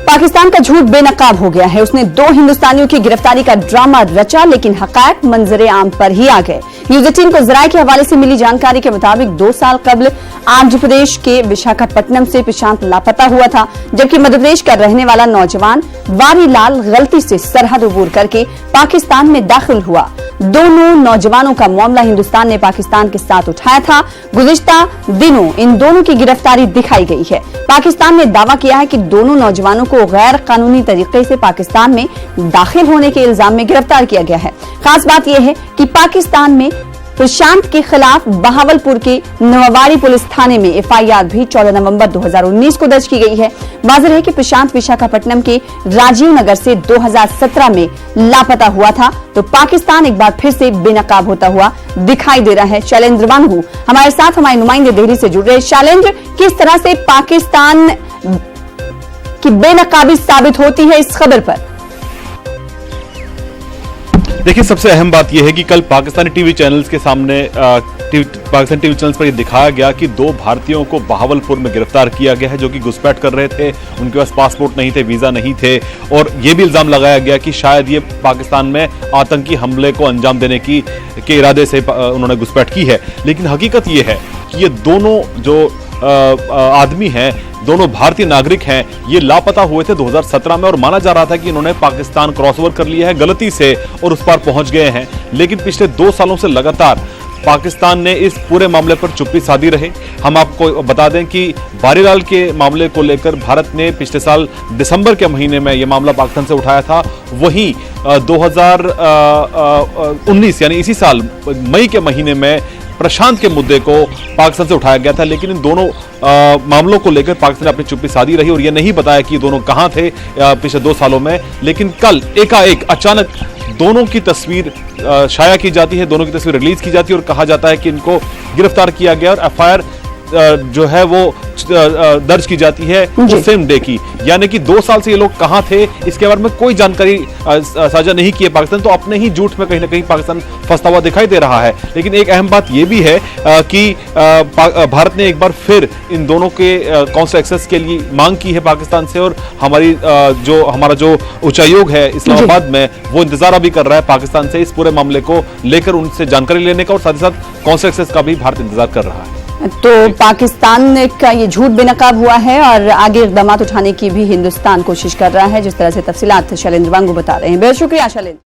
पाकिस्तान का झूठ बेनकाब हो गया है। उसने 2 हिंदुस्तानियों की गिरफ्तारी का ड्रामा रचा, लेकिन हकायक मंजरे आम पर ही आ गए। न्यूज 18 को जराये के हवाले से मिली जानकारी के मुताबिक 2 साल कबल आंध्र प्रदेश के विशाखापट्टनम से प्रशांत लापता हुआ था, जबकि मध्य प्रदेश का रहने वाला नौजवान वारीलाल गलती से सरहद अबूर करके पाकिस्तान में दाखिल हुआ। दोनों नौजवानों का मामला हिंदुस्तान ने पाकिस्तान के साथ उठाया था। गुज़िश्ता दिनों इन दोनों की गिरफ्तारी दिखाई गई है। पाकिस्तान ने दावा किया है कि दोनों नौजवानों को गैर कानूनी तरीके से पाकिस्तान में दाखिल होने के इल्जाम में गिरफ्तार किया गया है। खास बात यह है कि पाकिस्तान में प्रशांत के खिलाफ बहावलपुर के नवावाड़ी पुलिस थाने में एफआईआर भी 14 नवंबर 2019 को दर्ज की गई है। वाज़ेह है कि प्रशांत विशाखापट्टनम के राजीव नगर से 2017 में लापता हुआ था, तो पाकिस्तान एक बार फिर से बेनकाब होता हुआ दिखाई दे रहा है। शैलेंद्र वांगू हमारे साथ, हमारे नुमाइंदे दिल्ली से जुड़ रहे। शैलेंद्र, किस तरह से पाकिस्तान की बेनकाबी साबित होती है इस खबर पर? देखिए, सबसे अहम बात यह है कि कल पाकिस्तानी टीवी चैनल्स के सामने पाकिस्तानी टीवी चैनल्स पर यह दिखाया गया कि 2 भारतीयों को बहावलपुर में गिरफ्तार किया गया है, जो कि घुसपैठ कर रहे थे। उनके पास पासपोर्ट नहीं थे, वीजा नहीं थे, और यह भी इल्जाम लगाया गया कि शायद ये पाकिस्तान में आतंकी हमले को अंजाम देने के इरादे से उन्होंने घुसपैठ की है। लेकिन हकीकत यह है कि ये दोनों जो आदमी हैं, दोनों भारतीय नागरिक हैं, ये लापता हुए थे 2017 में, और माना जा रहा था कि इन्होंने पाकिस्तान क्रॉस ओवर कर लिया है गलती से और उस पार पहुंच गए हैं। लेकिन पिछले 2 सालों से लगातार पाकिस्तान ने इस पूरे मामले पर चुप्पी साधी रहे। हम आपको बता दें कि वारीलाल के मामले को लेकर भारत ने पिछले साल दिसंबर के महीने में यह मामला पाकिस्तान से उठाया था। वहीं 2019 यानी इसी साल मई के महीने में प्रशांत के मुद्दे को पाकिस्तान से उठाया गया था। लेकिन इन दोनों मामलों को लेकर पाकिस्तान ने अपनी चुप्पी साधी रही और यह नहीं बताया कि ये दोनों कहां थे पिछले 2 सालों में। लेकिन कल एकाएक अचानक दोनों की तस्वीर शाया की जाती है, दोनों की तस्वीर रिलीज की जाती है और कहा जाता है कि इनको गिरफ्तार किया गया और एफआईआर जो है वो दर्ज की जाती है सेम डे की। यानी कि 2 साल से ये लोग कहां थे इसके बारे में कोई जानकारी साझा नहीं की है पाकिस्तान, तो अपने ही झूठ में कहीं ना कहीं पाकिस्तान फंसता हुआ दिखाई दे रहा है। लेकिन एक अहम बात यह भी है कि भारत ने एक बार फिर इन दोनों के काउंसुलर एक्सेस के लिए मांग की है पाकिस्तान से, और हमारा जो उच्चायोग है इस्लामाबाद में, वो इंतजार अभी कर रहा है पाकिस्तान से इस पूरे मामले को लेकर उनसे जानकारी लेने का, और साथ ही साथ काउंसुलर एक्सेस का भी भारत इंतजार कर रहा है। तो पाकिस्तान का ये झूठ बेनकाब हुआ है और आगे इक़दाम उठाने की भी हिंदुस्तान कोशिश कर रहा है, जिस तरह से तफसीलात शैलेंद्र वांगू बता रहे हैं। बहुत शुक्रिया शैलेंद्र।